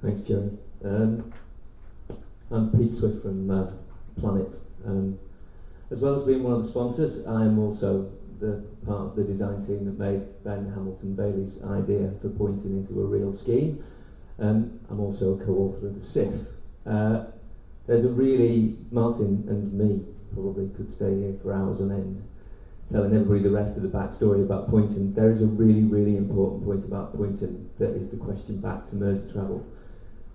Thanks, Jerry. I'm Pete Swift from Planet. As well as being one of the sponsors, I'm also the part of the design team that made Ben Hamilton Bailey's idea for pointing into a real scheme. I'm also a co-author of the SIF. There's a really, Martin and me probably could stay here for hours on end telling everybody the rest of the backstory about Poynton. There is a really, really important point about Poynton that is the question back to Merseytravel,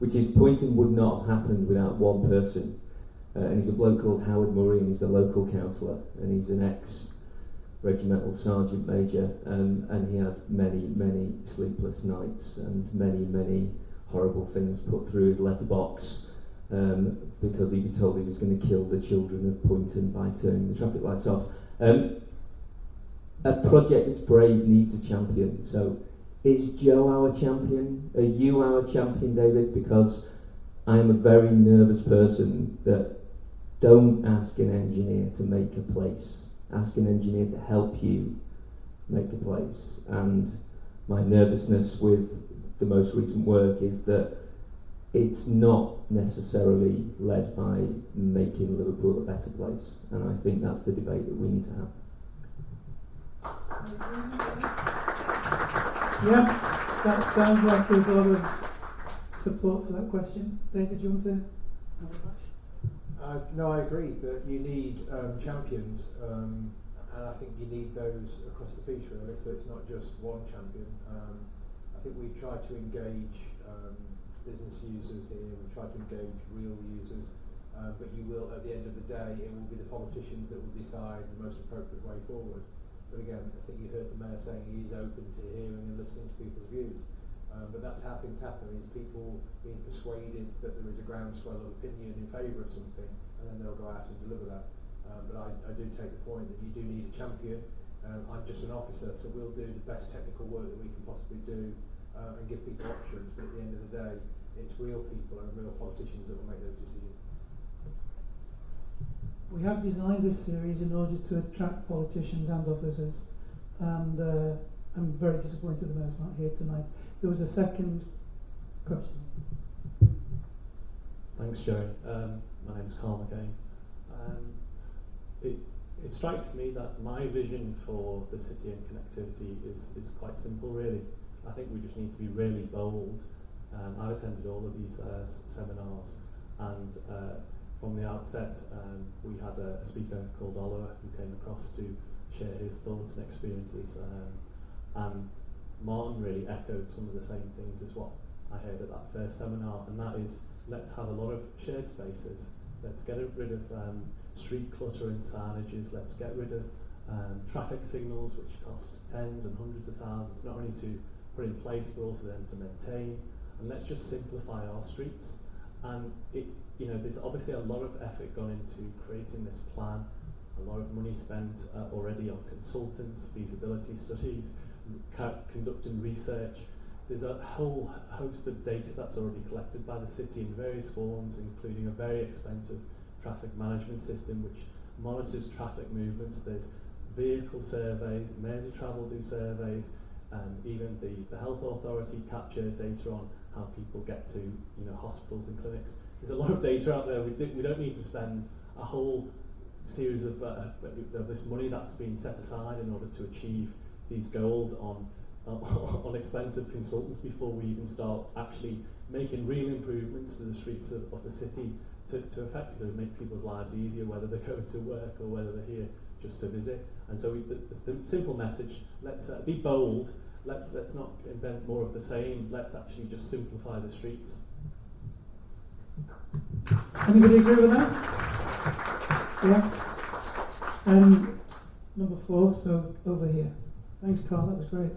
which is Poynton would not have happened without one person. And he's a bloke called Howard Murray, and he's a local councillor, and he's an ex-regimental sergeant major, and he had many, many sleepless nights and many, many horrible things put through his letterbox because he was told he was going to kill the children of Poynton by turning the traffic lights off. A project that's brave needs a champion. So is Joe our champion? Are you our champion, David? Because I am a very nervous person that don't ask an engineer to make a place. Ask an engineer to help you make a place. And my nervousness with the most recent work is that it's not necessarily led by making Liverpool a better place. And I think that's the debate that we need to have. Yeah, that sounds like there's a lot of support for that question. David, do you want to have a bash? No, I agree that you need champions, and I think you need those across the piece really, so it's not just one champion. I think we try to engage business users here, we try to engage real users, but you will, at the end of the day, it will be the politicians that will decide the most appropriate way forward. But again, I think you heard the Mayor saying he is open to hearing and listening to people's views. But that's how things happen, is people being persuaded that there is a groundswell of opinion in favour of something, and then they'll go out and deliver that. But I do take the point that you do need a champion. I'm just an officer, so we'll do the best technical work that we can possibly do and give people options, but at the end of the day, it's real people and real politicians that will make those decisions. We have designed this series in order to attract politicians and officers, and I'm very disappointed the Mayor's not here tonight. There was a second question. Thanks, Joe. My name's Carl McCain. It strikes me that my vision for the city and connectivity is quite simple, really. I think we just need to be really bold. I've attended all of these seminars, and from the outset, we had a speaker called Oliver who came across to share his thoughts and experiences, and Martin really echoed some of the same things as what I heard at that first seminar, and that is, let's have a lot of shared spaces. Let's get rid of street clutter and signages. Let's get rid of traffic signals, which cost tens and hundreds of thousands, not only to put in place, but also then to maintain. And let's just simplify our streets. And there's obviously a lot of effort gone into creating this plan, a lot of money spent already on consultants, feasibility studies, conducting research. There's a whole host of data that's already collected by the city in various forms, including a very expensive traffic management system which monitors traffic movements. There's vehicle surveys, Merseytravel do surveys, even the health authority capture data on how people get to hospitals and clinics. There's a lot of data out there. We don't need to spend a whole series of this money that's been set aside in order to achieve these goals on expensive consultants before we even start actually making real improvements to the streets of the city to effectively make people's lives easier, whether they're going to work or whether they're here just to visit. And so the simple message, let's be bold, let's not invent more of the same, let's actually just simplify the streets. Anybody agree with that? Yeah. Number 4, so over here. Thanks, Carl, that was great.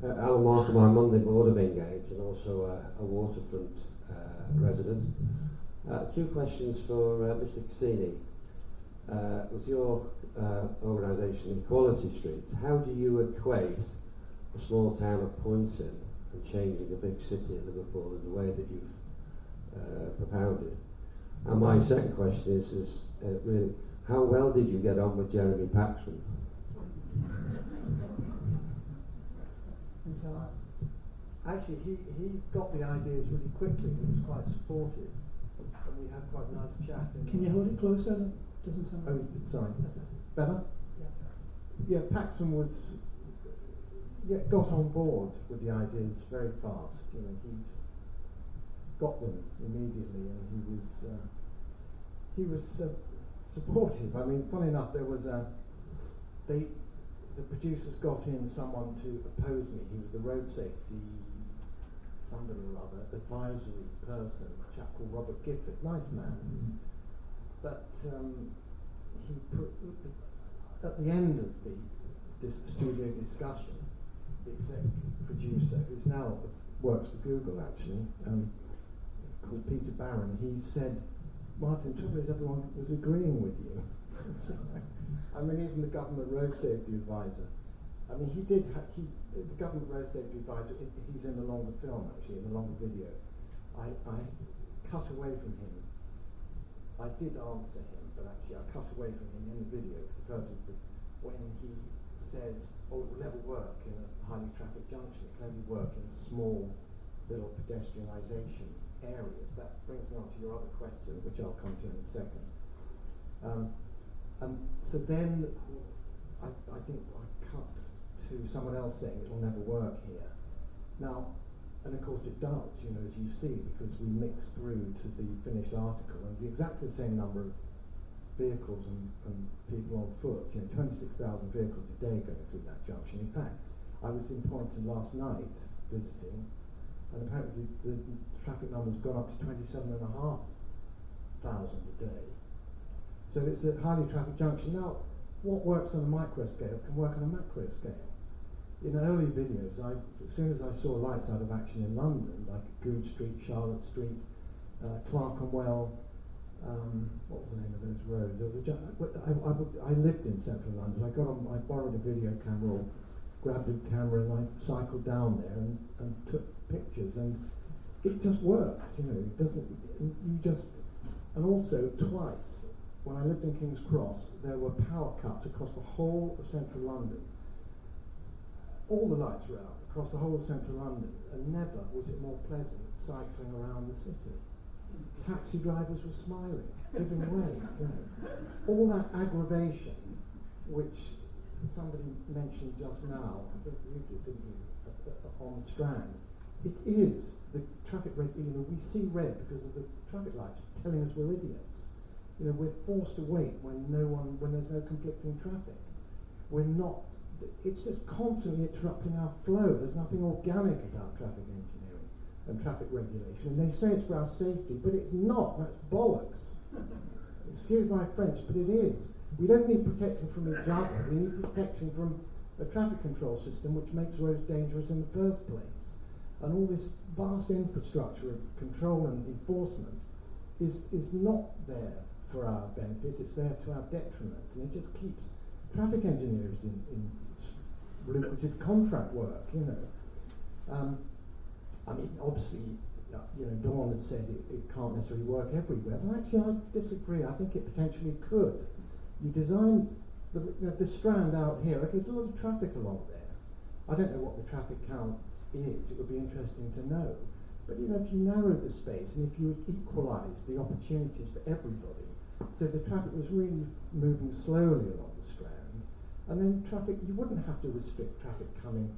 Alan Markham, I'm on the board of Engage and also a waterfront resident. 2 questions for Mr. Cassini. With your organisation, Equality Streets, how do you equate the small town of Poynton and changing the big city of Liverpool in the way that you've propounded? And my second question is really, how well did you get on with Jeremy Paxman? actually, he got the ideas really quickly and he was quite supportive. And we had quite a nice chat. Can you hold it closer? That doesn't sound. Oh, sorry. Better? Yeah, Paxson got on board with the ideas very fast. You know, he just got them immediately, and he was supportive. I mean, funny enough, there was the producers got in someone to oppose me. He was the road safety somebody or other advisory person, a chap called Robert Gifford, nice man. But at the end of this studio discussion, the exec producer, who's now works for Google actually, called Peter Barron, he said, "Martin, the trouble is everyone was agreeing with you." I mean, even the government road safety advisor. I mean, the government road safety advisor, he's in the longer film actually, in the longer video. I cut away from him. I did answer him, but actually I cut away from him in the video for the purpose of when he says, "Oh, it will never work in a highly trafficked junction. It can only work in small little pedestrianisation areas." That brings me on to your other question, which I'll come to in a second. So then I think I cut to someone else saying it will never work here. Now, and of course it does, you know, as you see, because we mix through to the finished article, and it's exactly the same number of vehicles and people on foot. You know, 26,000 vehicles a day going through that junction. In fact, I was in Poynton last night visiting, and apparently the traffic numbers have gone up to 27,500 a day. So it's a highly trafficked junction. Now, what works on a micro scale can work on a macro scale. In early videos, as soon as I saw lights out of action in London, like Goode Street, Charlotte Street, Clerkenwell, what was the name of those roads? There was I lived in central London. I borrowed a video camera, or grabbed a camera, and I cycled down there and took pictures, and it just works. You know, it doesn't. You just. And also twice, when I lived in King's Cross, there were power cuts across the whole of central London. All the lights were out across the whole of central London, and never was it more pleasant cycling around the city. Taxi drivers were smiling, giving way. You know. All that aggravation, which somebody mentioned just now, I think you did, didn't you, on the Strand, it is the traffic red. You know, we see red because of the traffic lights telling us we're idiots. You know, we're forced to wait when there's no conflicting traffic. We're not. It's just constantly interrupting our flow. There's nothing organic about traffic engineering and traffic regulation. And they say it's for our safety, but it's not. That's bollocks. Excuse my French, but it is. We don't need protection from each other. We need protection from a traffic control system which makes roads dangerous in the first place. And all this vast infrastructure of control and enforcement is not there for our benefit. It's there to our detriment. And it just keeps traffic engineers in lucrative contract work, you know. I mean, obviously, you know, Dawn has said it can't necessarily work everywhere, but actually I disagree. I think it potentially could. You design the Strand out here, okay, there's a lot of traffic along there. I don't know what the traffic count is, it would be interesting to know. But you know, if you narrow the space and if you equalise the opportunities for everybody, so the traffic was really moving slowly along the Strand, and then traffic, you wouldn't have to restrict traffic coming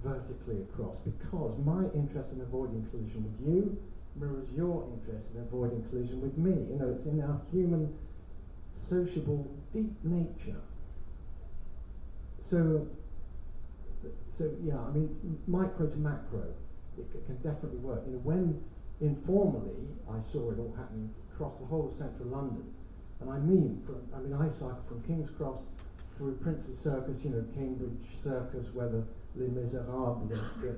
vertically across, because my interest in avoiding collision with you mirrors your interest in avoiding collision with me. You know, it's in our human, sociable, deep nature. So yeah, I mean, micro to macro, it can definitely work. You know, when informally I saw it all happening across the whole of central London, and I cycle from King's Cross through Prince's Circus, you know, Cambridge Circus, where the Les Miserables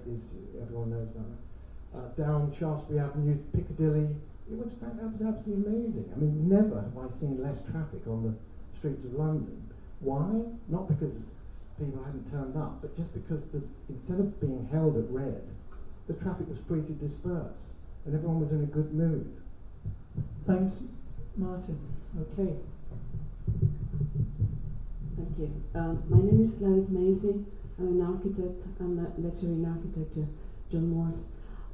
is, everyone knows about that. Down Shaftesbury Avenue, Piccadilly, it was absolutely amazing. I mean, never have I seen less traffic on the streets of London. Why? Not because people hadn't turned up, but just because instead of being held at red, the traffic was free to disperse, and everyone was in a good mood. Thanks, Martin. Okay. Thank you. My name is Gladys Mersey. I'm an architect. I'm a lecturer in architecture John Morse.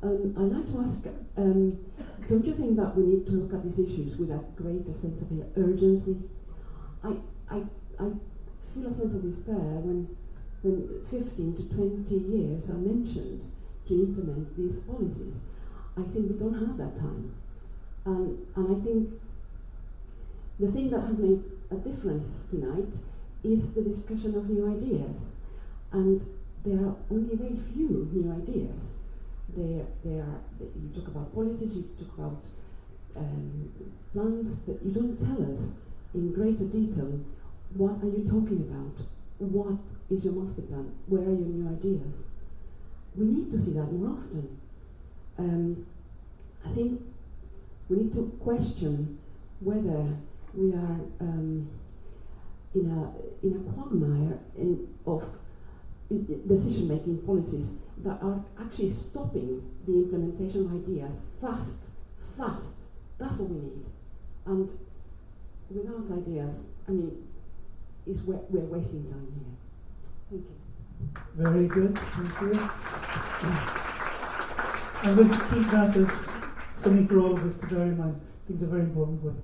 I'd like to ask, don't you think that we need to look at these issues with a greater sense of urgency? I feel a sense of despair when 15 to 20 years are mentioned to implement these policies. I think we don't have that time. And I think the thing that has made a difference tonight is the discussion of new ideas. And there are only very few new ideas. You talk about policies, you talk about plans, but you don't tell us in greater detail what are you talking about, what is your master plan, where are your new ideas. We need to see that more often. I think we need to question whether we are in a quagmire of decision-making policies that are actually stopping the implementation of ideas fast. That's what we need. And without ideas, I mean, we're wasting time here. Thank you. Very good, thank you. I'm going to keep that as something for all of us to bear in mind. I think it's a very important point.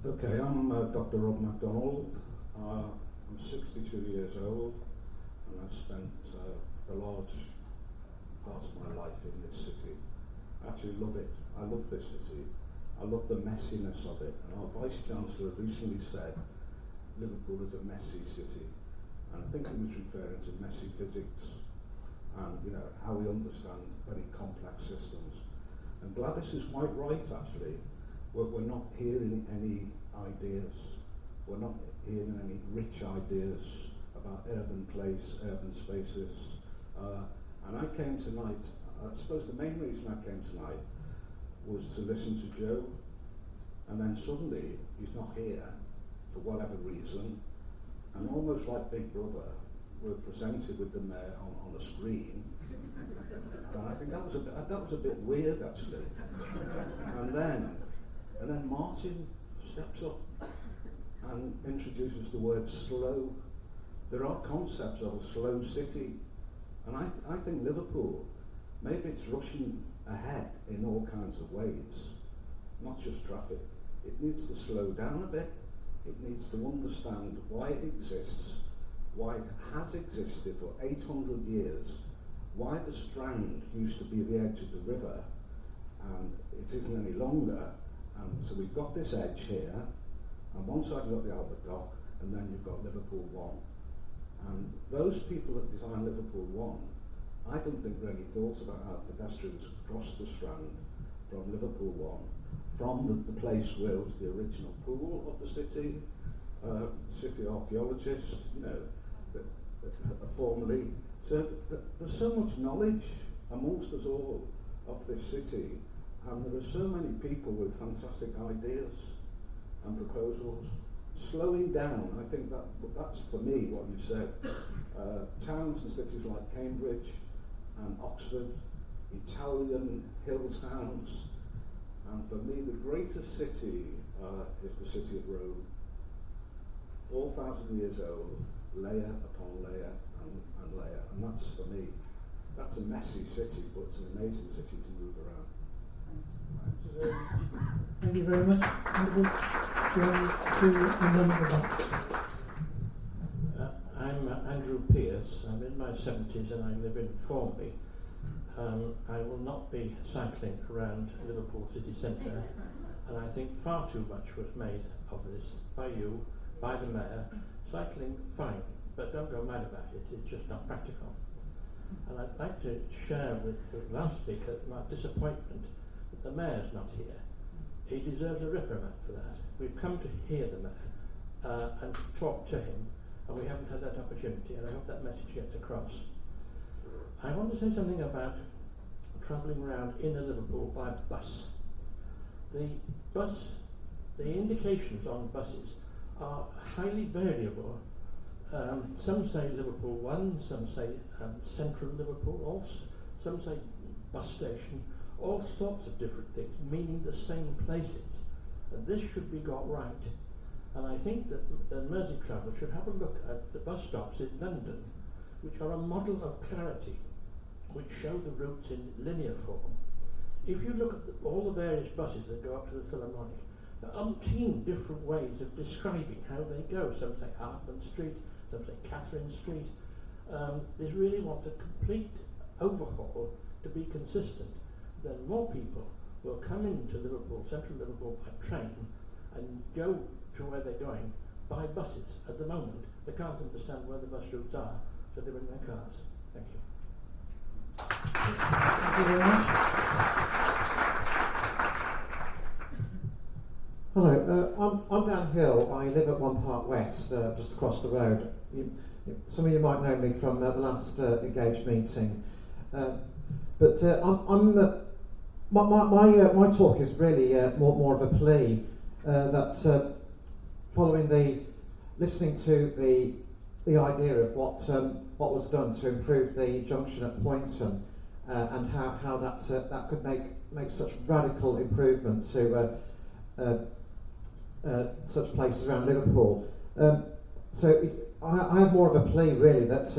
Okay, I'm Dr. Rob MacDonald. I'm 62 years old, and I've spent a large part of my life in this city. I actually love it. I love this city. I love the messiness of it. And our Vice-Chancellor recently said Liverpool is a messy city. And I think he was referring to messy physics and, you know, how we understand very complex systems. And Gladys is quite right, actually. We're not hearing any ideas. We're not hearing any rich ideas about urban place, urban spaces. And I came tonight, I suppose the main reason I came tonight was to listen to Joe. And then suddenly, he's not here, for whatever reason. And almost like Big Brother, we're presented with the mayor on a screen. And I think that was a bit weird, actually. And then Martin steps up and introduces the word slow. There are concepts of a slow city. And I think Liverpool, maybe it's rushing ahead in all kinds of ways, not just traffic. It needs to slow down a bit. It needs to understand why it exists, why it has existed for 800 years, why the Strand used to be the edge of the river, and it isn't any longer. And so we've got this edge here, and one side you've got the Albert Dock, and then you've got Liverpool 1. And those people that designed Liverpool 1, I don't think really thought about how pedestrians cross the Strand from Liverpool 1, from the place where was the original pool of the city. City archaeologists, you know, formerly. So there's so much knowledge amongst us all of this city, and there are so many people with fantastic ideas and proposals. Slowing down, I think that's for me what you said. Towns and cities like Cambridge and Oxford, Italian hill towns, and for me the greatest city is the city of Rome. 4,000 years old, layer upon layer and layer, and that's for me. That's a messy city, but it's an amazing city to move around. Thank you very much. I'm Andrew Pierce. I'm in my 70s and I live in Formby. I will not be cycling around Liverpool city centre, and I think far too much was made of this by you, by the mayor. Cycling, fine, but don't go mad about it. It's just not practical. And I'd like to share with the last speaker my disappointment that the mayor's not here. He deserves a reprimand for that. We've come to hear the mayor and to talk to him, and we haven't had that opportunity, and I hope that message gets across. I want to say something about travelling around inner Liverpool by bus. The indications on buses are highly variable. Some say Liverpool 1, some say Central Liverpool, some say bus station, all sorts of different things, meaning the same places. And this should be got right. And I think that Merseytravel should have a look at the bus stops in London, which are a model of clarity. show the routes in linear form. If you look at all the various buses that go up to the Philharmonic, there are umpteen different ways of describing how they go. Some say Hartman Street, some say Catherine Street. They really want a complete overhaul to be consistent. Then more people will come into Liverpool, central Liverpool, by train and go to where they're going by buses. At the moment, they can't understand where the bus routes are, so they bring their cars. Thank you. Thank you very much. Hello, I'm Dan Hill. I live at One Park West, just across the road. Some of you might know me from the last Engage meeting, but my talk is really more of a plea that following listening to the idea of what was done to improve the junction at Poynton and how that could make such radical improvement to such places around Liverpool. I have more of a plea really that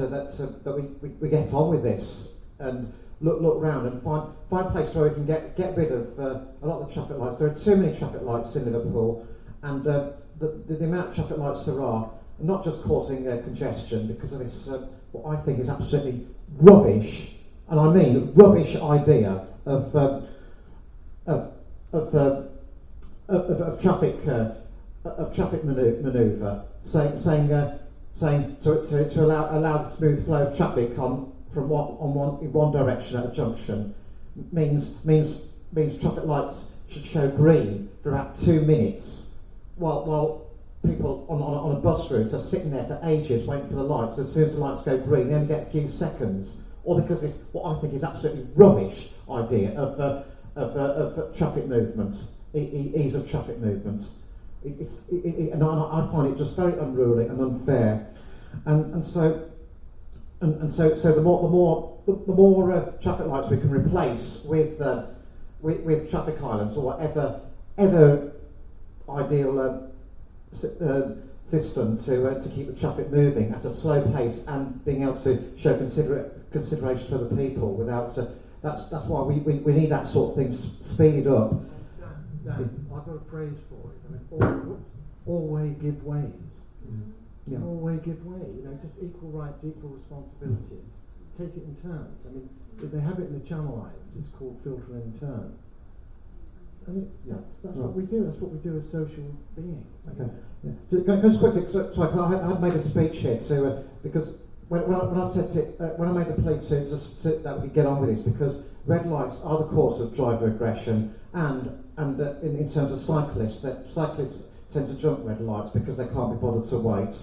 we get on with this and look round and find a place where we can get rid of a lot of the traffic lights. There are too many traffic lights in Liverpool, and the amount of traffic lights there are not just causing congestion because of this what I think is absolutely rubbish, and I mean rubbish idea of traffic manoeuvre, saying to allow the smooth flow of traffic in one direction at a junction means traffic lights should show green for about 2 minutes, while people on a bus route are sitting there for ages waiting for the lights. As soon as the lights go green, they only get a few seconds, or because it's what I think is absolutely rubbish idea of traffic movement, ease of traffic movement. And I find it just very unruly and unfair, and so the more traffic lights we can replace with traffic islands or whatever ideal system to keep the traffic moving at a slow pace and being able to show consideration to other people without that's why we need that sort of thing speeded up. Dan, I've got a phrase for it. I mean, all way give ways. Yeah. All way give way. Just equal rights, equal responsibilities. Take it in turns. I mean, if they have it in the Channel Islands, it's called filter in turn. I mean, that's what we do. That's what we do as social beings. Okay. Yeah. Just quickly, I had made a speech here because when I said when I made the plea that we get on with this, because red lights are the cause of driver aggression, and in terms of cyclists, that cyclists tend to jump red lights because they can't be bothered to wait,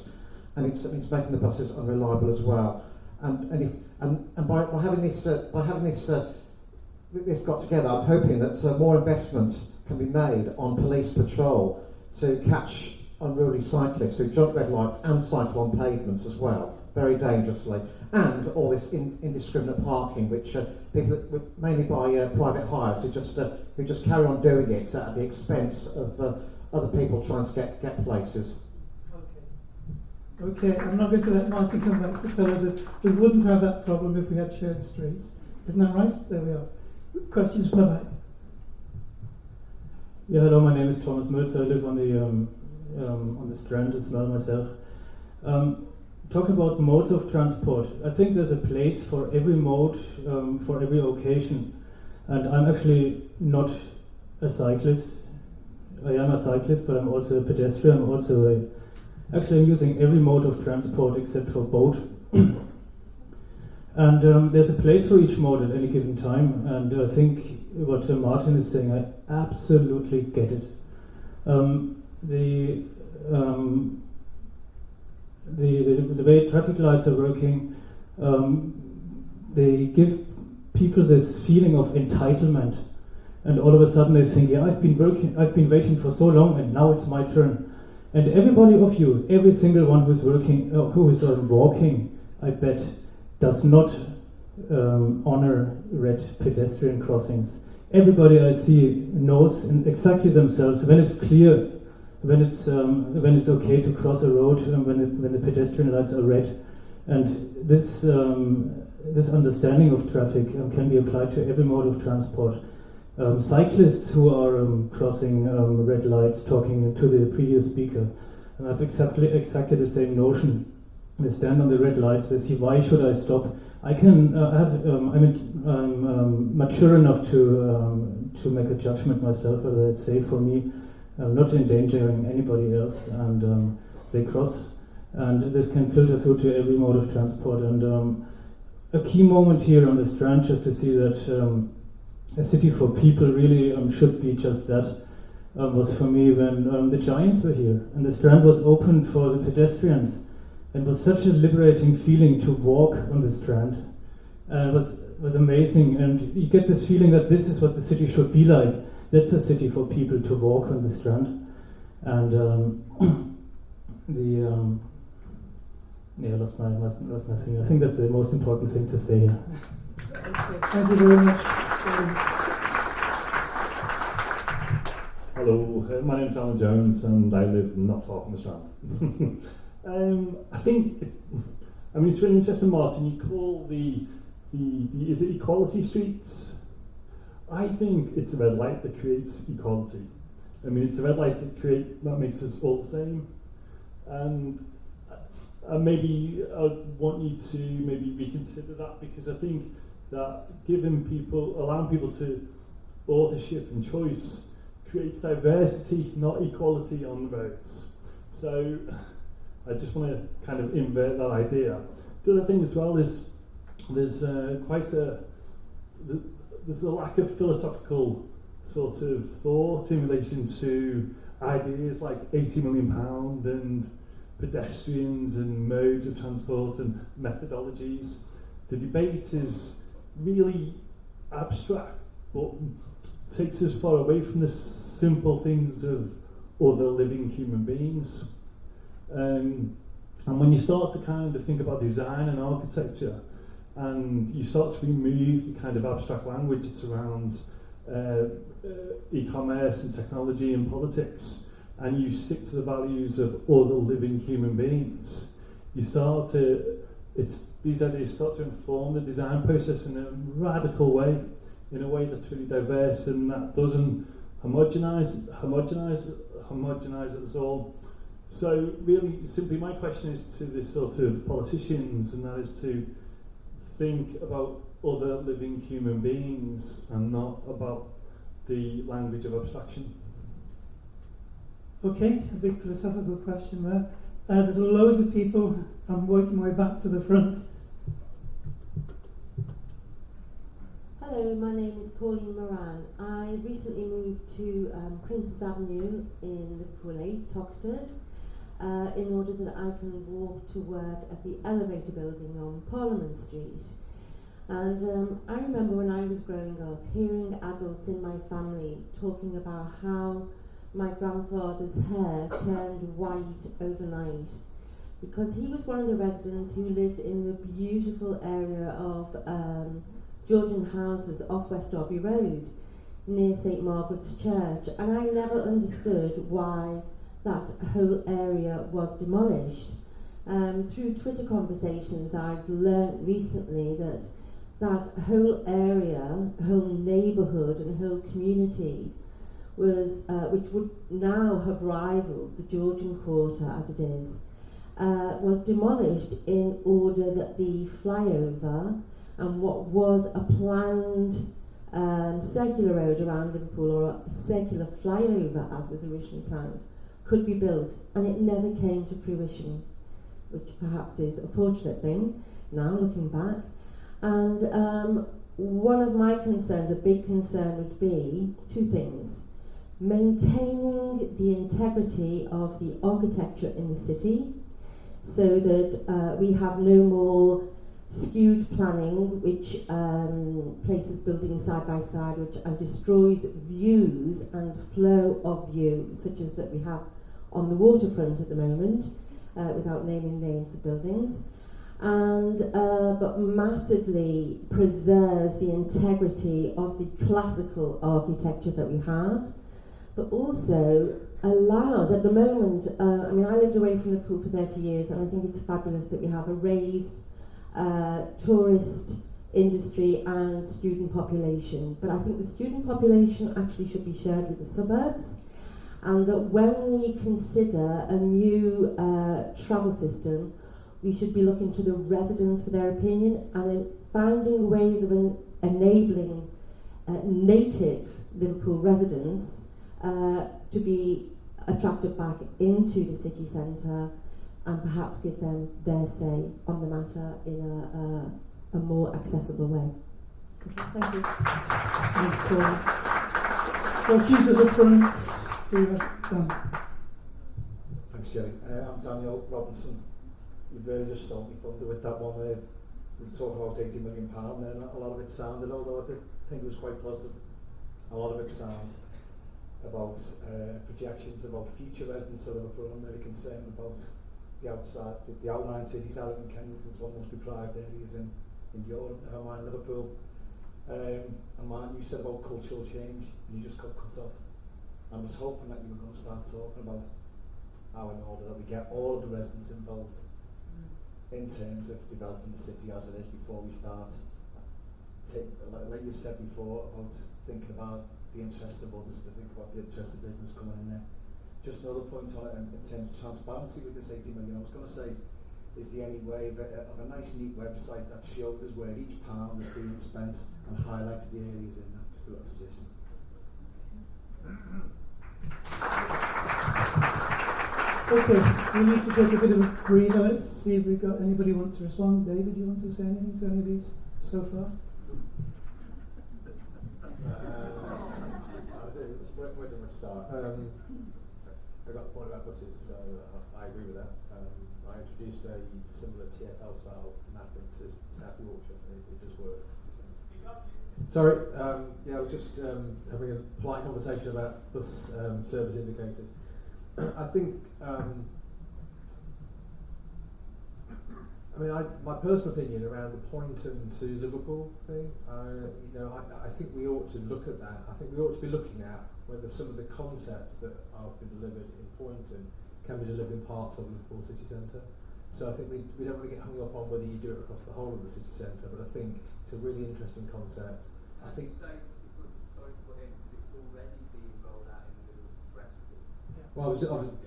and it's making the buses unreliable as well. And by having this got together, I'm hoping that more investment can be made on police patrol to catch unruly cyclists who jump red lights and cycle on pavements as well, very dangerously, and all this indiscriminate parking, which people, mainly by private hires, who just carry on doing it at the expense of other people trying to get places. Okay, I'm not going to let Martin come back to tell us that we wouldn't have that problem if we had shared streets. Isn't that right? There we are. Questions from the back? Yeah, hello, my name is Thomas Mölzer. I live on the Strand as well myself. Talking about modes of transport, I think there's a place for every mode, for every occasion. And I'm actually not a cyclist. I am a cyclist, but I'm also a pedestrian. I'm also actually, I'm using every mode of transport except for boat. And there's a place for each mode at any given time. And I think what Martin is saying, I absolutely get it. The way traffic lights are working, they give people this feeling of entitlement. And all of a sudden they think, yeah, I've been waiting for so long, and now it's my turn. And everybody of you, every single one who's working, who is walking, I bet, does not honor red pedestrian crossings. Everybody I see knows exactly themselves when it's clear, when it's okay to cross a road, and when the pedestrian lights are red. And this this understanding of traffic can be applied to every mode of transport. Cyclists who are crossing red lights, talking to the previous speaker, and have exactly the same notion. They stand on the red lights. They see, why should I stop? I can I'm mature enough to make a judgment myself whether it's safe for me. I'm not endangering anybody else, and they cross. And this can filter through to every mode of transport. And a key moment here on the Strand, just to see that a city for people really should be just that, was for me when the Giants were here and the Strand was open for the pedestrians. It was such a liberating feeling to walk on the Strand. It was amazing, and you get this feeling that this is what the city should be like. That's a city for people to walk on the Strand. And I lost my thing. I think that's the most important thing to say here. Thank you very much. Hello, my name's Alan Jones and I live not far from the Strand. I think, it's really interesting, Martin, you call is it equality streets? I think it's a red light that creates equality. It's a red light that makes us all the same. And maybe I want you to maybe reconsider that, because I think that allowing people to authorship and choice creates diversity, not equality on the roads. So I just want to kind of invert that idea. The other thing as well is there's a lack of philosophical sort of thought in relation to ideas like £80 million and pedestrians and modes of transport and methodologies. The debate is really abstract, but takes us far away from the simple things of other living human beings. And when you start to kind of think about design and architecture, and you start to remove the kind of abstract language that surrounds e-commerce and technology and politics, and you stick to the values of other living human beings, these ideas start to inform the design process in a radical way, in a way that's really diverse and that doesn't homogenize it at all. So really, simply my question is to the sort of politicians, and that is to think about other living human beings and not about the language of abstraction. Okay, a big philosophical question there. There's loads of people. I'm working my way back to the front. Hello, my name is Pauline Moran. I recently moved to Princess Avenue in Liverpool 8, Toxteth, in order that I can walk to work at the elevator building on Parliament Street. And I remember when I was growing up, hearing adults in my family talking about how my grandfather's hair turned white overnight, because he was one of the residents who lived in the beautiful area of Georgian houses off West Derby Road, near St Margaret's Church, and I never understood why that whole area was demolished. Through Twitter conversations, I've learned recently that that whole area, whole neighbourhood and whole community was, which would now have rivaled the Georgian Quarter as it is, was demolished in order that the flyover and what was a planned circular road around Liverpool, or a circular flyover as was originally planned, could be built, and it never came to fruition, which perhaps is a fortunate thing now looking back. And one of my concerns, a big concern, would be two things: maintaining the integrity of the architecture in the city, so that we have no more skewed planning which places buildings side by side, which destroys views and flow of view, such as that we have on the waterfront at the moment, without naming names of buildings, and but massively preserves the integrity of the classical architecture that we have, but also allows, at the moment, I lived away from Liverpool for 30 years, and I think it's fabulous that we have a raised tourist industry and student population. But I think the student population actually should be shared with the suburbs, and that when we consider a new travel system, we should be looking to the residents for their opinion and in finding ways of enabling native Liverpool residents to be attracted back into the city centre and perhaps give them their say on the matter in a more accessible way. Thank you. Thanks, well, choose at the front. Thanks, Jerry. I'm Daniel Robinson. You really just stole me thunder with that one. We talk about £80 million there. A lot of it sounded, although I think it was quite positive, a lot of it sounded about projections about future residents of Liverpool. I'm really concerned about the outside, the outlying cities, out in Kensington's one most deprived areas in Europe, never mind Liverpool. And Martin, you said about cultural change, and you just got cut off. I was hoping that you were going to start talking about how in order that we get all of the residents involved in terms of developing the city as it is before we start, like you've said before, about thinking about the interest of others, to think about the interest of business coming in there. Just another point on it in terms of transparency with this 80 million, I was going to say, is there any way of a nice neat website that shows us where each pound is being spent and highlights the areas in that particular position? Okay, we need to take a bit of a breather. Let's see if we've got anybody want to respond. David, do you want to say anything to any of these so far? Where do I start? I got the point about buses, so I agree with that. I introduced a similar TfL style mapping to South Yorkshire, and it just worked. Sorry, yeah, I was just having a polite conversation about bus service indicators. I think, my personal opinion around the Poynton to Liverpool thing, I think we ought to look at that. I think we ought to be looking at whether some of the concepts that have been delivered in Poynton can be delivered in parts of Liverpool city centre. So I think we don't really get hung up on whether you do it across the whole of the city centre, but I think it's a really interesting concept. I think. Well,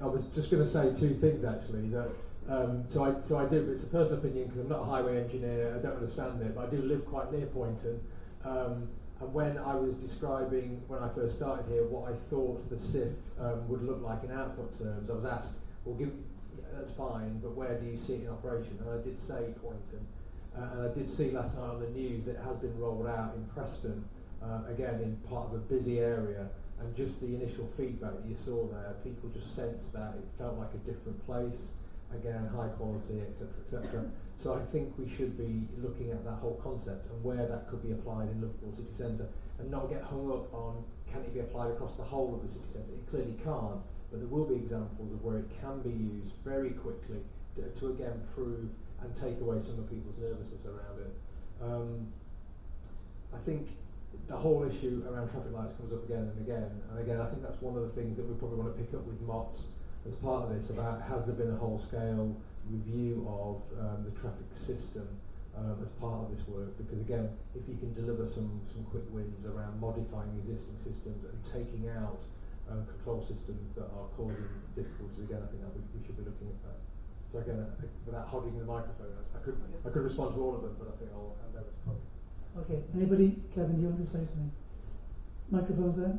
I was just going to say two things actually. That so I do, but it's a personal opinion because I'm not a highway engineer. I don't understand it, but I do live quite near Poynton. And when I was describing when I first started here what I thought the SIF would look like in output terms, I was asked, "Well, that's fine, but where do you see it in operation?" And I did say Poynton, and I did see last night on the news that it has been rolled out in Preston, again in part of a busy area. And just the initial feedback that you saw there, people just sensed that it felt like a different place, again, high quality, etc., etc. So I think we should be looking at that whole concept and where that could be applied in Liverpool city centre, and not get hung up on can it be applied across the whole of the city centre. It clearly can't, but there will be examples of where it can be used very quickly to again prove and take away some of people's nervousness around it. I think the whole issue around traffic lights comes up again and again, I think that's one of the things that we probably want to pick up with MOTS as part of this, about has there been a whole-scale review of the traffic system as part of this work, because again, if you can deliver some quick wins around modifying existing systems and taking out control systems that are causing difficulties, again, I think that we should be looking at that. So again, without hogging the microphone, I could respond to all of them, but I think I'll hand over to Colin. Okay, anybody? Kevin, you want to say something? Microphone's there.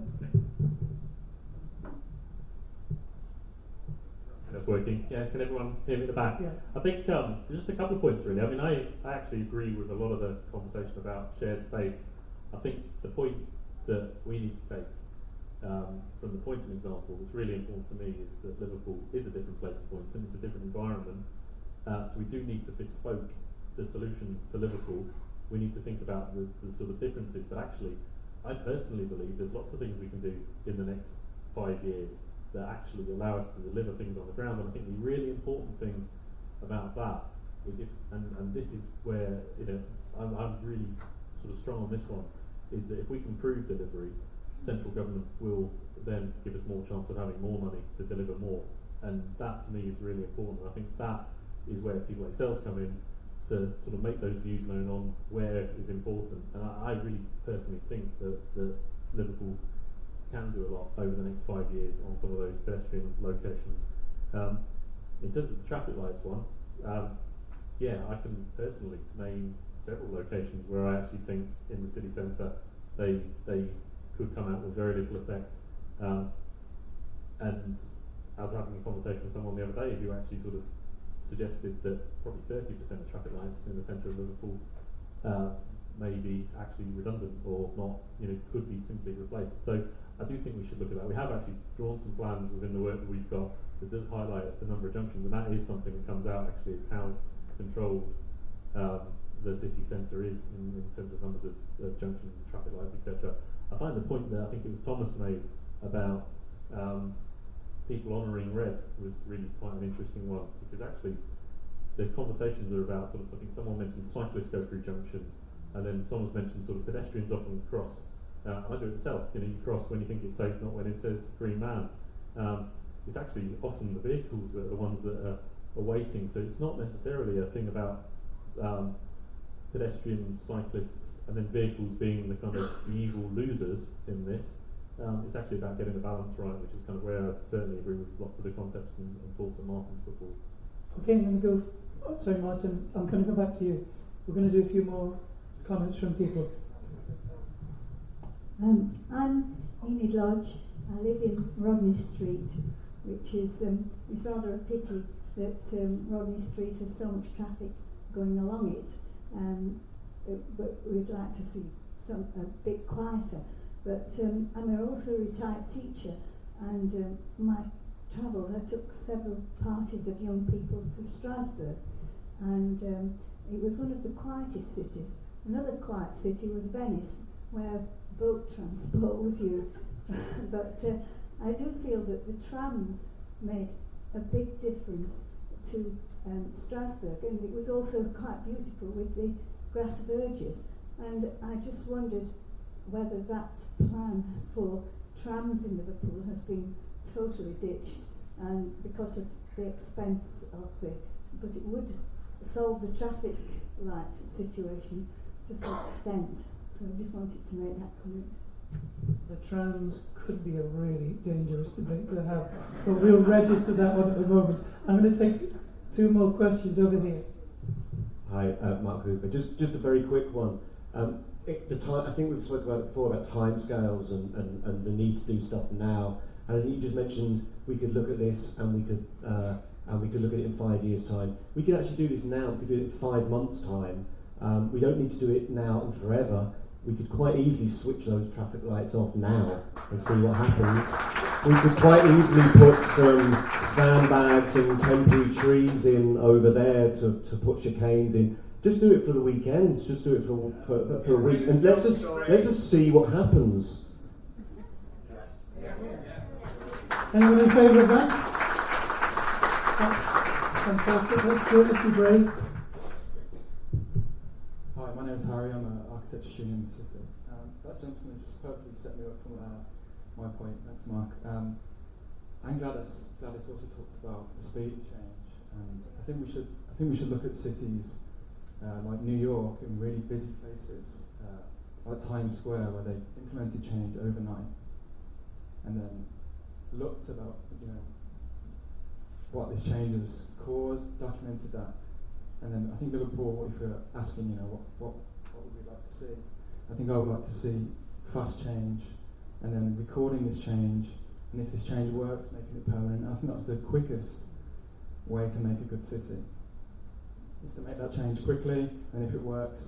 That's working. Yeah, can everyone hear me at the back? Yeah. I think just a couple of points really. I mean, I actually agree with a lot of the conversation about shared space. I think the point that we need to take from the Poynton example that's really important to me is that Liverpool is a different place to Poynton. It's a different environment. So we do need to bespoke the solutions to Liverpool. We need to think about the sort of differences, but actually, I personally believe there's lots of things we can do in the next 5 years that actually allow us to deliver things on the ground. And I think the really important thing about that is and this is where I'm really sort of strong on this one, is that if we can prove delivery, central government will then give us more chance of having more money to deliver more. And that to me is really important. I think that is where people like yourselves come in to sort of make those views known on where is important. And I really personally think that Liverpool can do a lot over the next 5 years on some of those pedestrian locations. In terms of the traffic lights one, yeah, I can personally name several locations where I actually think in the city centre they could come out with very little effect. And I was having a conversation with someone the other day who actually sort of suggested that probably 30% of traffic lights in the centre of Liverpool may be actually redundant or not, could be simply replaced. So I do think we should look at that. We have actually drawn some plans within the work that we've got that does highlight the number of junctions, and that is something that comes out actually is how controlled the city centre is in terms of numbers of junctions and traffic lights, etc. I find the point that I think it was Thomas made about people honouring red was really quite an interesting one, because actually the conversations are about sort of, I think someone mentioned cyclists go through junctions, and then Thomas mentioned sort of pedestrians often cross. I do it myself, you cross when you think it's safe, not when it says green man. It's actually often the vehicles that are the ones that are waiting, so it's not necessarily a thing about pedestrians, cyclists, and then vehicles being the kind of the evil losers in this. It's actually about getting the balance right, which is kind of where I certainly agree with lots of the concepts and thoughts that Martin's put forward. Okay, I'm going to go. Sorry, Martin, I'm going to come back to you. We're going to do a few more comments from people. I'm Enid Lodge. I live in Rodney Street, which is it's rather a pity that Rodney Street has so much traffic going along it. But we'd like to see a bit quieter. But I'm also a retired teacher, and my travels, I took several parties of young people to Strasbourg, and it was one of the quietest cities. Another quiet city was Venice, where boat transport was used. But I do feel that the trams made a big difference to Strasbourg, and it was also quite beautiful with the grass verges. And I just wondered whether that plan for trams in Liverpool has been totally ditched, and because of the expense of but it would solve the traffic light situation to some extent. So I just wanted to make that comment. The trams could be a really dangerous debate to have, but we'll register that one at the moment. I'm going to take two more questions over here. Hi, Mark Hooper. Just a very quick one. I think we've spoken about it before about timescales and the need to do stuff now. And I think you just mentioned we could look at this and we could look at it in 5 years' time. We could actually do this now. We could do it in 5 months' time. We don't need to do it now and forever. We could quite easily switch those traffic lights off now and see what happens. We could quite easily put some sandbags and temporary trees in over there to put chicanes in. Just do it for the weekend. Just do it for a week, and let's just see what happens. Anyone in favour of that? That's fantastic. Let's do it. Let's be brave. Hi, my name is Harry. I'm an architecture student in the city. That gentleman just perfectly set me up from my point. Thanks, Mark. And Gladys also talked about the speed of change, and I think we should look at cities like New York and really busy places like Times Square, where they implemented change overnight, and then looked about what this change has caused, documented that, and then I think Liverpool, if you're asking what would we like to see, I think I would like to see fast change, and then recording this change, and if this change works, making it permanent. I think that's the quickest way to make a good city, is to make that change quickly, and if it works,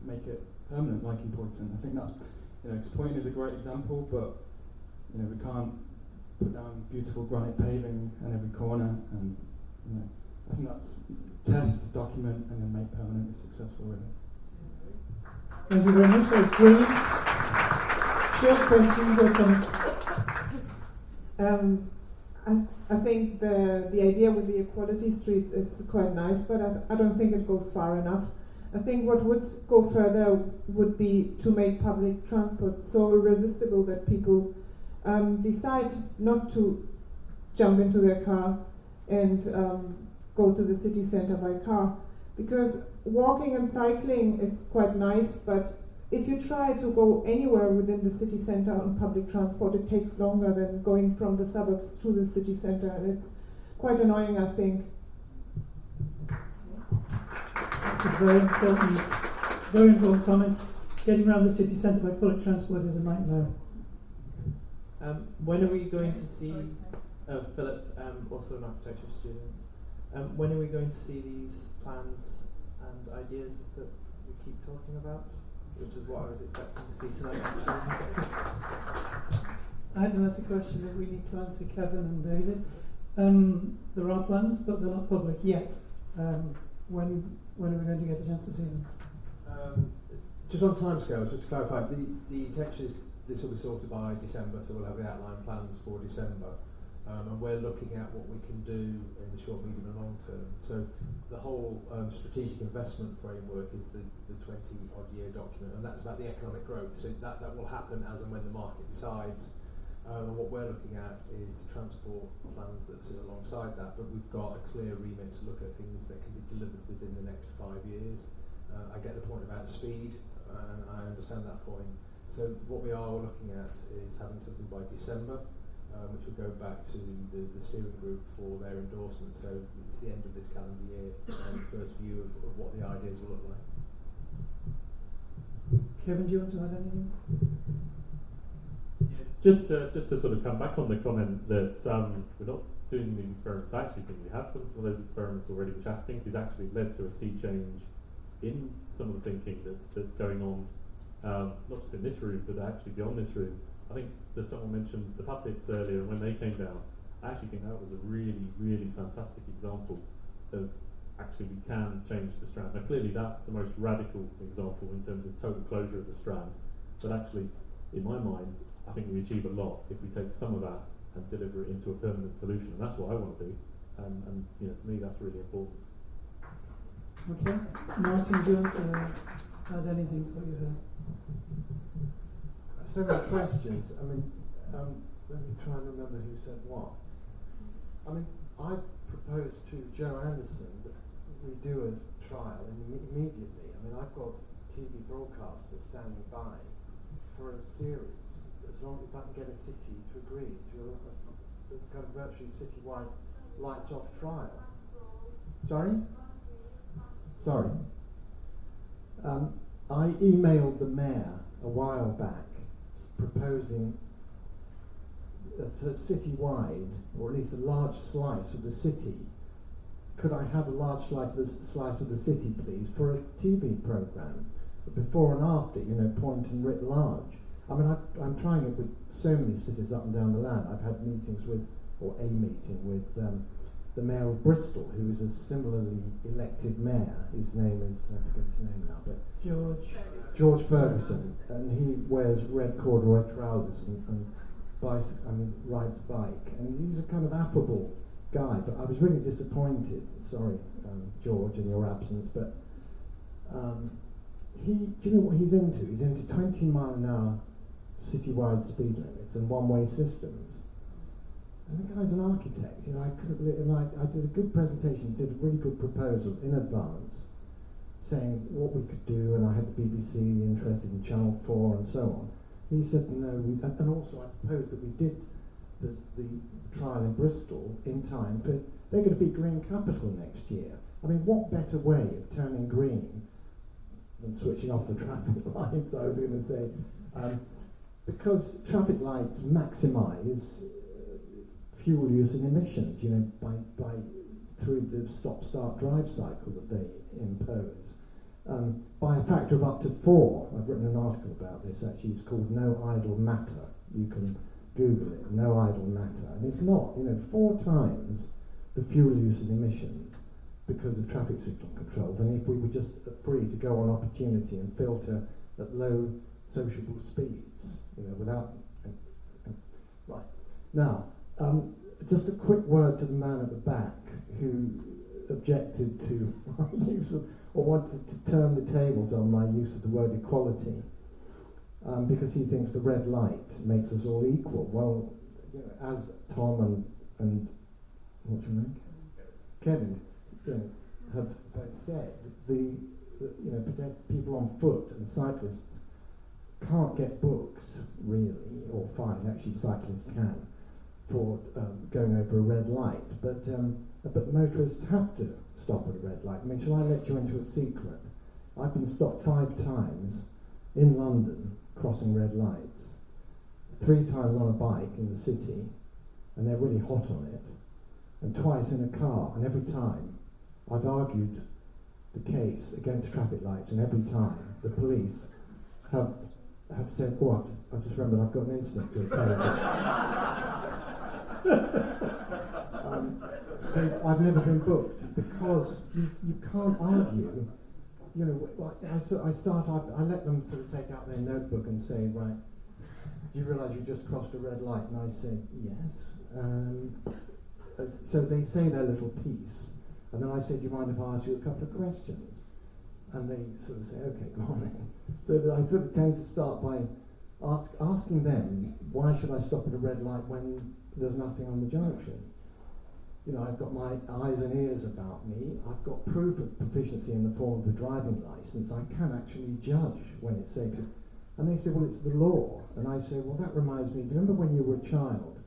make it permanent, like in Poynton. I think that's, because Poynton is a great example, but we can't put down beautiful granite paving on every corner, and I think that's test, document, and then make permanent is successful with it. Thank you very much. That was brilliant. Short questions or comments? I think the idea with the equality street is quite nice, but I don't think it goes far enough. I think what would go further would be to make public transport so irresistible that people decide not to jump into their car and go to the city centre by car. Because walking and cycling is quite nice, but if you try to go anywhere within the city centre on public transport, it takes longer than going from the suburbs to the city centre, and it's quite annoying, I think. That's a very important comment. Getting around the city centre by public transport is a nightmare. When are we going to see, Philip, also an architecture student, when are we going to see these plans and ideas that we keep talking about? Which is what I was expecting to see tonight, actually. I think that's a question that we need to answer, Kevin and David. There are plans, but they're not public yet. When are we going to get a chance to see them? Just on timescales, just to clarify, the intention is this will be sorted by December, so we'll have the outline plans for December. And we're looking at what we can do in the short, medium and long term. So the whole strategic investment framework is the 20-odd year document, and that's about the economic growth. So that will happen as and when the market decides. And what we're looking at is the transport plans that sit alongside that, but we've got a clear remit to look at things that can be delivered within the next 5 years. I get the point about speed, and I understand that point. So what we are looking at is having something by December, which will go back to the steering group for their endorsement. So it's the end of this calendar year, first view of what the ideas will look like. Kevin, do you want to add anything? Yeah, just to sort of come back on the comment that we're not doing these experiments. I actually think we have done some of those experiments already, which I think has actually led to a sea change in some of the thinking that's going on, not just in this room, but actually beyond this room. I think that someone mentioned the puppets earlier, and when they came down, I actually think that was a really, really fantastic example of actually we can change the Strand. Now clearly that's the most radical example in terms of total closure of the Strand, but actually, in my mind, I think we achieve a lot if we take some of that and deliver it into a permanent solution, and that's what I want to do, and you know, to me that's really important. Okay, Martin, do you want to add anything to what you heard? Several questions. I mean, let me try and remember who said what. I mean, I proposed to Joe Anderson that we do a trial immediately. I mean, I've got TV broadcasters standing by for a series, as long as I can get a city to agree to a kind of virtually citywide lights-off trial. Sorry? Sorry. I emailed the mayor a while back proposing a city-wide, or at least a large slice of the city. Could I have a large slice of the city, please, for a TV programme, before and after, you know, point and writ large. I mean, I'm trying it with so many cities up and down the land. I've had meetings with, or a meeting with, the mayor of Bristol, who is a similarly elected mayor. His name is, I forget his name now, but George Ferguson, and he wears red corduroy trousers and rides a bike, and he's a kind of affable guy. But I was really disappointed. Sorry, George, in your absence. But do you know what he's into? He's into 20-mile-an-hour citywide speed limits and one-way systems. And the guy's an architect. You know, I did a good presentation, did a really good proposal in advance, saying what we could do, and I had the BBC interested in Channel 4 and so on. He said no, and also I proposed that we did the trial in Bristol in time, but they're going to be green capital next year. I mean, what better way of turning green than switching off the traffic lights, I was going to say, because traffic lights maximise fuel use and emissions, you know, by through the stop-start-drive cycle that they impose. By a factor of up to 4. I've written an article about this, actually. It's called No Idle Matter. You can Google it, No Idle Matter. And it's not, you know, 4 times the fuel use and emissions because of traffic signal control than if we were just free to go on opportunity and filter at low sociable speeds, you know, without... right. Now, just a quick word to the man at the back who objected to my use of, or wanted to turn the tables on my use of the word equality, because he thinks the red light makes us all equal. Well, you know, as Tom and what's your name? Kevin have said, the people on foot and cyclists can't get booked really, or fined. Actually, cyclists can for going over a red light, but motorists have to stop at a red light. I mean, shall I let you into a secret? I've been stopped 5 times in London crossing red lights, 3 times on a bike in the city, and they're really hot on it, and twice in a car, and every time I've argued the case against traffic lights, and every time the police have said, "Oh, I've just remembered I've got an incident to tell you." I've never been booked because you can't argue. You know, I let them sort of take out their notebook and say, "Right, do you realise you just crossed a red light?" And I said, "Yes." So they say their little piece, and then I say, "Do you mind if I ask you a couple of questions?" And they sort of say, "Okay, go on then." So I sort of tend to start by asking them, "Why should I stop at a red light when there's nothing on the junction?" You know, I've got my eyes and ears about me. I've got proof of proficiency in the form of a driving licence. I can actually judge when it's safe. And they say, "Well, it's the law." And I say, "Well, that reminds me, do you remember when you were a child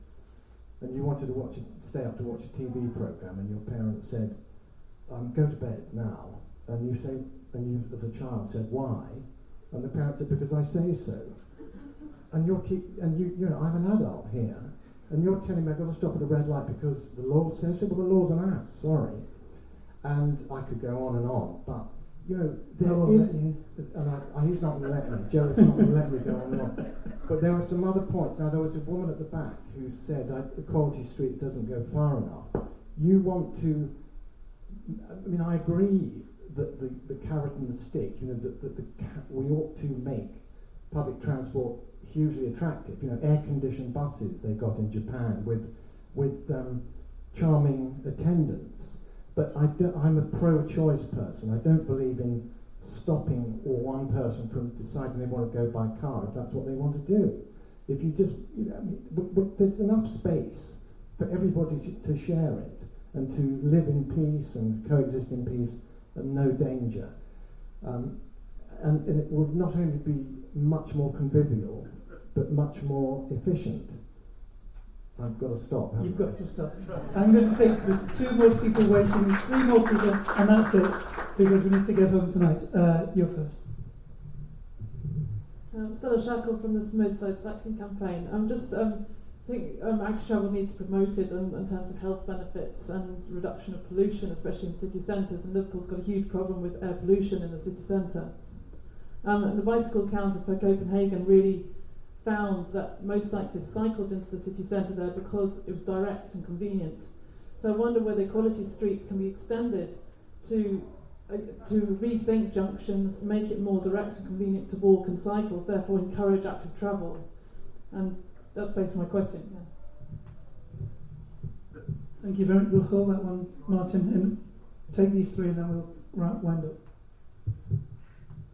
and you wanted to stay up to watch a TV programme and your parents said, go to bed now?" And you say, and you as a child said, "Why?" And the parent said, "Because I say so." And you know, I'm an adult here, and you're telling me I've got to stop at a red light because the law says so. Well, the law's an ass, sorry. And I could go on, but you know, he's not going to let me. Joe's not going to let me go on. But there were some other points. Now, there was a woman at the back who said Equality Street doesn't go far enough. You want to, I mean, I agree that the carrot and the stick, you know, we ought to make public transport hugely attractive. You know, air-conditioned buses they got in Japan with charming attendants. But I'm a pro-choice person. I don't believe in stopping one person from deciding they want to go by car if that's what they want to do. If you just, you know, there's enough space for everybody to share it and to live in peace and coexist in peace and no danger. And it will not only be much more convivial, but much more efficient. I've got to stop. You've got to stop. I'm going to take, there's 2 more people waiting, 3 more people, and that's it, because we need to get home tonight. You're first. Stella Shackle from this Mersey cycling campaign. I'm just think active travel needs promoted in terms of health benefits and reduction of pollution, especially in city centres. And Liverpool's got a huge problem with air pollution in the city centre. And the bicycle counter for Copenhagen really found that most cyclists cycled into the city centre there because it was direct and convenient. So I wonder whether equality streets can be extended to rethink junctions, make it more direct and convenient to walk and cycle, therefore encourage active travel. And that's basically my question. Yeah. Thank you very much. We'll hold that one, Martin, and take these 3 and then we'll wind up.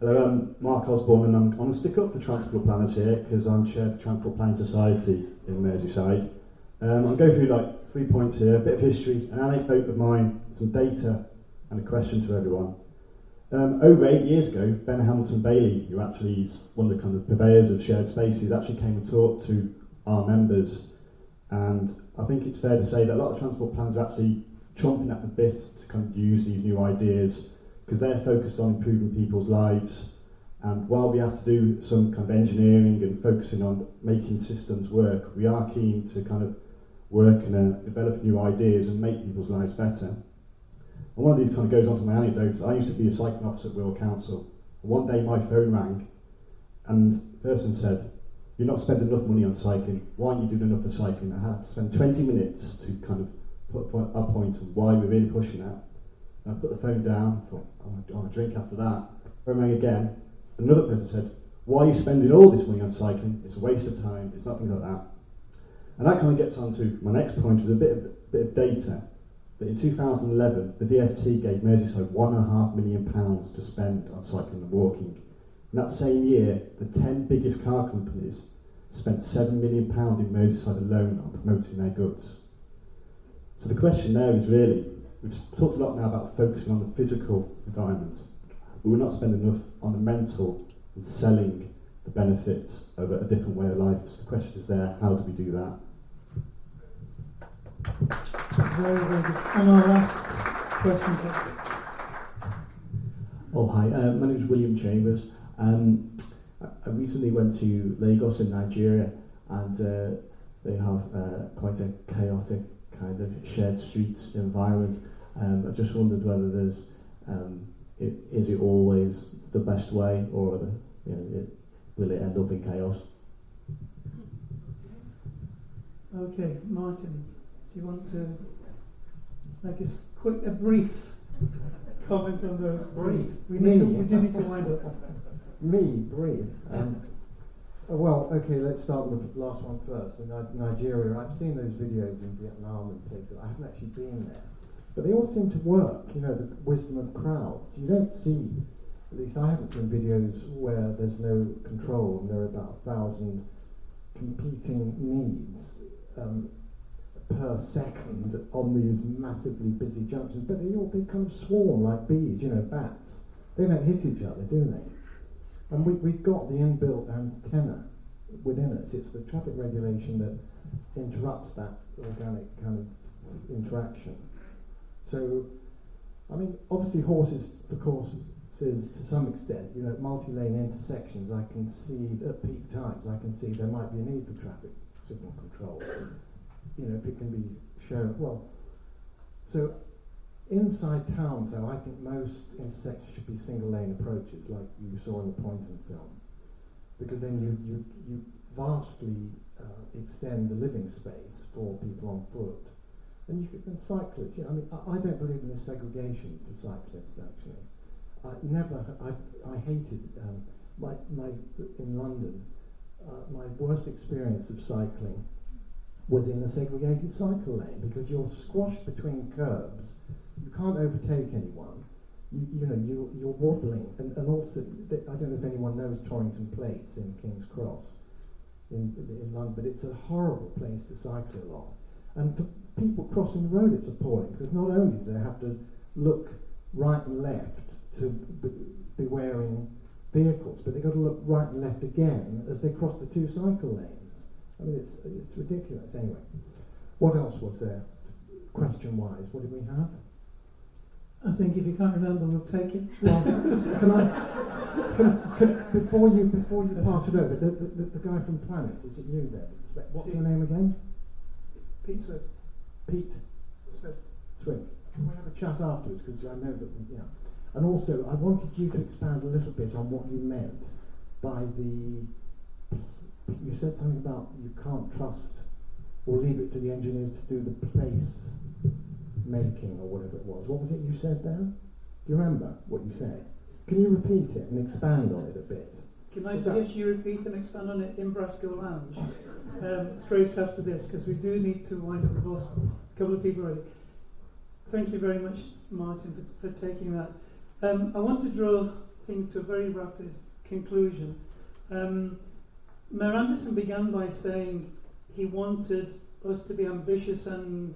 Hello, I'm Mark Osborne, and I'm going to stick up for Transport Planners here because I'm chair of the Transport Planning Society in Merseyside. I'll go through like 3 points here, a bit of history, an anecdote of mine, some data, and a question to everyone. Over 8 years ago, Ben Hamilton Bailey, who actually is one of the kind of purveyors of shared spaces, actually came and talked to our members, and I think it's fair to say that a lot of transport planners are actually chomping at the bit to kind of use these new ideas because they're focused on improving people's lives. And while we have to do some kind of engineering and focusing on making systems work, we are keen to kind of work and develop new ideas and make people's lives better. And one of these kind of goes on to my anecdotes. I used to be a cycling officer at Wirral Council. And one day my phone rang and the person said, "You're not spending enough money on cycling. Why aren't you doing enough for cycling?" I had to spend 20 minutes to kind of put a point on why we're really pushing that. And I put the phone down, thought, I'll have a drink after that. Phone rang again. Another person said, "Why are you spending all this money on cycling? It's a waste of time." It's nothing like that. And that kind of gets on to my next point, which is a bit of data. That in 2011, the DfT gave Merseyside £1.5 million to spend on cycling and walking. In that same year, the 10 biggest car companies spent £7 million in Merseytravel alone on promoting their goods. So the question there is really, we've talked a lot now about focusing on the physical environment, we're not spending enough on the rental and selling the benefits of a different way of life. So the question is there, how do we do that? Very, very good. And our last question, please. Oh, hi. My name is William Chambers. I recently went to Lagos in Nigeria, and they have quite a chaotic kind of shared streets environment. I just wondered whether there's, is it always the best way, or will it end up in chaos? Okay, Martin, do you want to make a brief comment on those? Brief? We do need to wind up. Me, brief. Well, okay, let's start with the last one first. In Nigeria, I've seen those videos in Vietnam and places. I haven't actually been there. But they all seem to work, you know, the wisdom of crowds. You don't see, at least I haven't seen videos where there's no control and there are about 1,000 competing needs per second on these massively busy junctions. But they kind of swarm like bees, you know, bats. They don't hit each other, do they? And we've got the inbuilt antenna within us. It's the traffic regulation that interrupts that organic kind of interaction. So, I mean, obviously horses for courses to some extent, you know, multi-lane intersections, I can see at peak times, I can see there might be a need for traffic signal control. You know, if it can be shown, well, so inside towns, though, I think most intersections should be single-lane approaches, like you saw in the Poynton film, because then you vastly extend the living space for people on foot, and cyclists. You know, I mean, I don't believe in this segregation for cyclists. Actually, I hated in London. My worst experience of cycling was in a segregated cycle lane, because you're squashed between curbs. You can't overtake anyone. You're wobbling, and also I don't know if anyone knows Torrington Place in King's Cross in London, but it's a horrible place to cycle along. And for people crossing the road, it's appalling, because not only do they have to look right and left to be wearing vehicles, but they've got to look right and left again as they cross the two cycle lanes. I mean, it's ridiculous. Anyway, what else was there, question-wise? What did we have? I think if you can't remember, we'll take it. Well, before you pass it over, the guy from Planet, is it you there? What's your name again? Pete Swift. Pete Swift. Can we have a chat afterwards, because I know that, yeah. And also, I wanted you to expand a little bit on what you meant by you said something about you can't trust or leave it to the engineers to do the place making or whatever it was. What was it you said there? Do you remember what you said? Can you repeat it and expand on it a bit? Can I suggest you repeat and expand on it in Brasco Lounge straight after this, because we do need to wind up. We've lost a couple of people already. Thank you very much, Martin, for taking that. I want to draw things to a very rapid conclusion. Mayor Anderson began by saying he wanted us to be ambitious and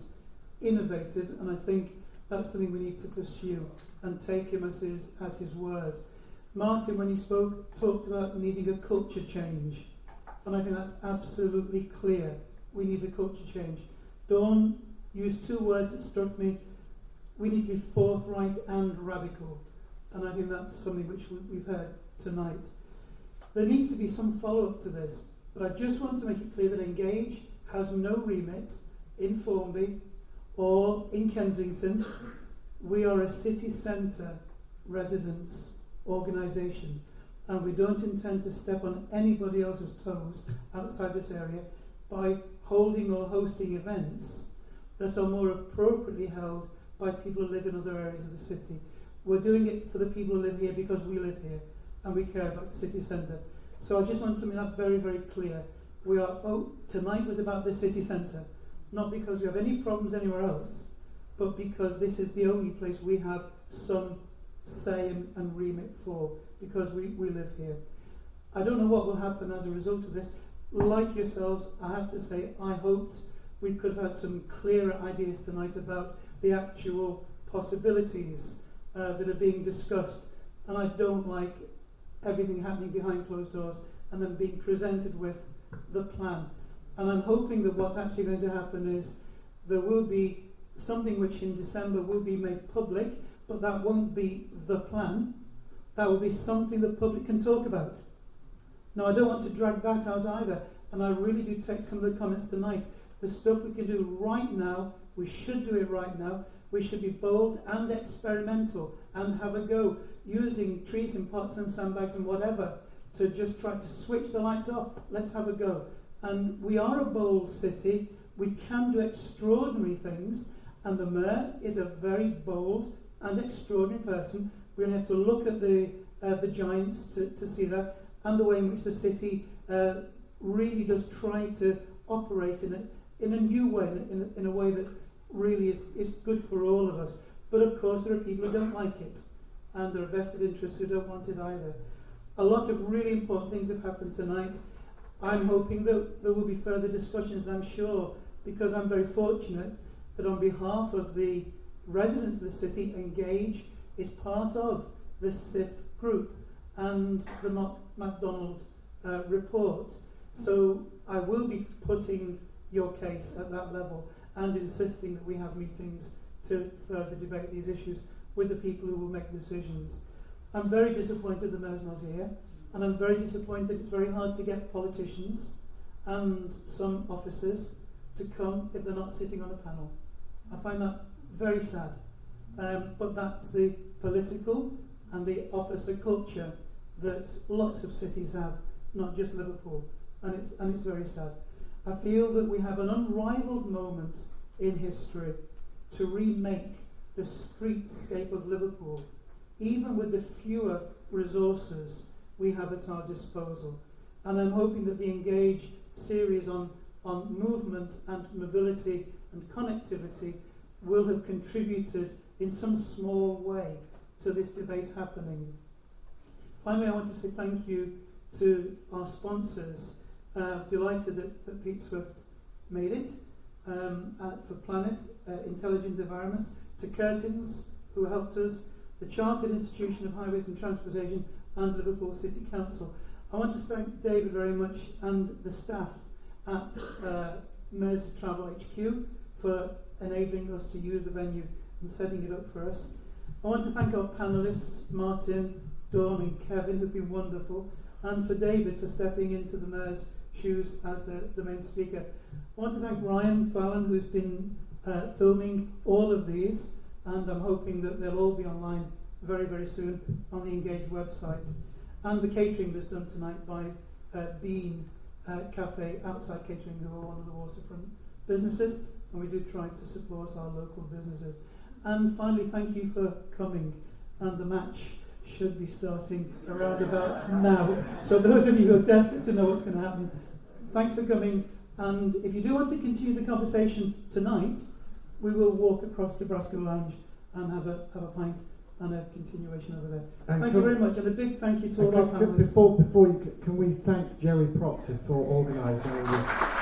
innovative, and I think that's something we need to pursue and take him at his word. Martin, when he spoke, talked about needing a culture change, and I think that's absolutely clear. We need a culture change. Dawn used two words that struck me. We need to be forthright and radical, and I think that's something which we've heard tonight. There needs to be some follow-up to this, but I just want to make it clear that Engage has no remit in Formby or in Kensington. We are a city centre residents organisation, and we don't intend to step on anybody else's toes outside this area by holding or hosting events that are more appropriately held by people who live in other areas of the city. We're doing it for the people who live here because we live here and we care about the city centre. So I just want to make that very, very clear. Tonight was about the city centre, not because we have any problems anywhere else, but because this is the only place we have some say and remit for, because we live here. I don't know what will happen as a result of this. Like yourselves, I have to say, I hoped we could have had some clearer ideas tonight about the actual possibilities that are being discussed. and I don't like everything happening behind closed doors and then being presented with the plan. And I'm hoping that what's actually going to happen is there will be something which in December will be made public, but that won't be the plan. That will be something the public can talk about. Now, I don't want to drag that out either, and I really do take some of the comments tonight. The stuff we can do right now, we should do it right now. We should be bold and experimental and have a go, using trees and pots and sandbags and whatever to just try to switch the lights off. Let's have a go. And we are a bold city. We can do extraordinary things, and the mayor is a very bold and extraordinary person. We only have to look at the giants to see that, and the way in which the city really does try to operate in a new way, in a way that really is good for all of us. But of course there are people who don't like it, and there are vested interests who don't want it either. A lot of really important things have happened tonight. I'm hoping that there will be further discussions, I'm sure, because I'm very fortunate that on behalf of the residents of the city, Engage is part of the SIF group and the MacDonald report. So I will be putting your case at that level and insisting that we have meetings to further debate these issues with the people who will make decisions. I'm very disappointed the mayor's not here, and I'm very disappointed it's very hard to get politicians and some officers to come if they're not sitting on a panel. I find that very sad. But that's the political and the officer culture that lots of cities have, not just Liverpool, and it's very sad. I feel that we have an unrivaled moment in history to remake the streetscape of Liverpool, even with the fewer resources we have at our disposal. And I'm hoping that the Engage series on movement and mobility and connectivity will have contributed in some small way to this debate happening. Finally, I want to say thank you to our sponsors. Delighted that Pete Swift made it, for Planet, Intelligent Environments, to Curtains, who helped us, the Chartered Institution of Highways and Transportation, and Liverpool City Council. I want to thank David very much and the staff at Merseytravel HQ for enabling us to use the venue and setting it up for us. I want to thank our panellists, Martin, Dawn and Kevin, who've been wonderful, and for David for stepping into the mayor's shoes as the main speaker. I want to thank Ryan Fallon, who's been filming all of these, and I'm hoping that they'll all be online very, very soon on the Engage website. And the catering was done tonight by Bean Cafe, Outside Catering, who are one of the waterfront businesses, and we do try to support our local businesses. And finally, thank you for coming, and the match should be starting around about now. So those of you who are desperate to know what's going to happen, thanks for coming. And if you do want to continue the conversation tonight, we will walk across to Brasco Lounge and have a pint and a continuation over there. And thank you very much, and a big thank you to all our panelists. Before you, can we thank Jerry Proctor for organising all this?